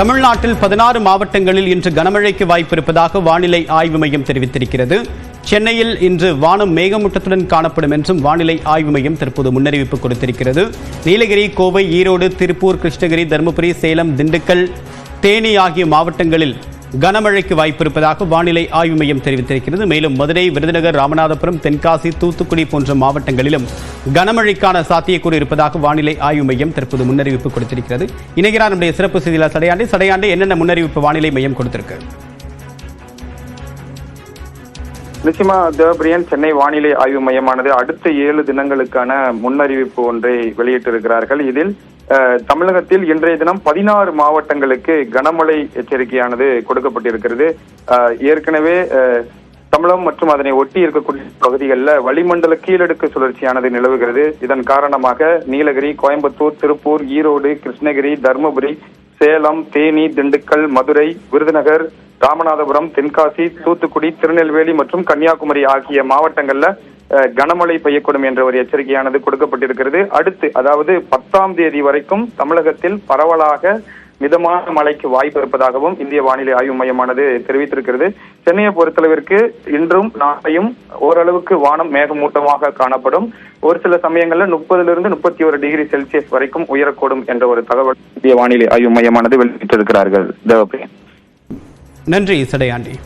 தமிழ்நாட்டில் 16 மாவட்டங்களில் இன்று கனமழைக்கு வாய்ப்பு இருப்பதாக வானிலை ஆய்வு மையம் தெரிவித்திருக்கிறது. சென்னையில் இன்று வானம் மேகமூட்டத்துடன் காணப்படும் என்றும் வானிலை ஆய்வு மையம் தற்போது முன்னறிவிப்பு கொடுத்திருக்கிறது. நீலகிரி, கோவை, ஈரோடு, திருப்பூர், கிருஷ்ணகிரி, தருமபுரி, சேலம், திண்டுக்கல், தேனி ஆகிய மாவட்டங்களில் கனமழைக்கு வாய்ப்பு இருப்பதாக வானிலை ஆய்வு மையம் தெரிவித்திருக்கிறது. மேலும் மதுரை, விருதுநகர், ராமநாதபுரம், தென்காசி, தூத்துக்குடி போன்ற மாவட்டங்களிலும் கனமழைக்கான சாத்தியக்கூறு இருப்பதாக வானிலை ஆய்வு மையம் தற்போது முன்னறிவிப்பு கொடுத்திருக்கிறது. இணைகிறார் நம்முடைய சிறப்பு செய்தியாளர் சடையாண்டி. என்னென்ன முன்னறிவிப்பு வானிலை மையம் கொடுத்திருக்கு? நிச்சயமா தேவபிரியன், சென்னை வானிலை ஆய்வு மையமானது அடுத்த 7 தினங்களுக்கான முன்னறிவிப்பு ஒன்றை வெளியிட்டிருக்கிறார்கள். இதில் தமிழகத்தில் இன்றைய தினம் 16 மாவட்டங்களுக்கு கனமழை எச்சரிக்கையானது கொடுக்கப்பட்டிருக்கிறது. ஏற்கனவே தமிழகம் மற்றும் அதனை ஒட்டி இருக்கக்கூடிய பகுதிகளில் வளிமண்டல கீழடுக்கு சுழற்சியானது நிலவுகிறது. இதன் காரணமாக நீலகிரி, கோயம்புத்தூர், திருப்பூர், ஈரோடு, கிருஷ்ணகிரி, தருமபுரி, சேலம், தேனி, திண்டுக்கல், மதுரை, விருதுநகர், ராமநாதபுரம், தென்காசி, தூத்துக்குடி, திருநெல்வேலி மற்றும் கன்னியாகுமரி ஆகிய மாவட்டங்கள்ல கனமழை பெய்யக்கூடும் என்ற ஒரு எச்சரிக்கையானது கொடுக்கப்பட்டிருக்கிறது. அடுத்து, அதாவது 10ஆம் தேதி வரைக்கும் தமிழகத்தில் பரவலாக மிதமான மழைக்கு வாய்ப்பு இருப்பதாகவும் இந்திய வானிலை ஆய்வு மையமானது தெரிவித்திருக்கிறது. சென்னையை பொறுத்தளவிற்கு இன்றும் நாளையும் ஓரளவுக்கு வானம் மேகமூட்டமாக காணப்படும். ஒரு சில சமயங்களில் 30 to 31 டிகிரி செல்சியஸ் வரைக்கும் உயரக்கூடும் என்ற ஒரு தகவல் இந்திய வானிலை ஆய்வு மையமானது வெளியிட்டிருக்கிறார்கள். தேவப்பிரியன், நன்றி சடையாண்டி.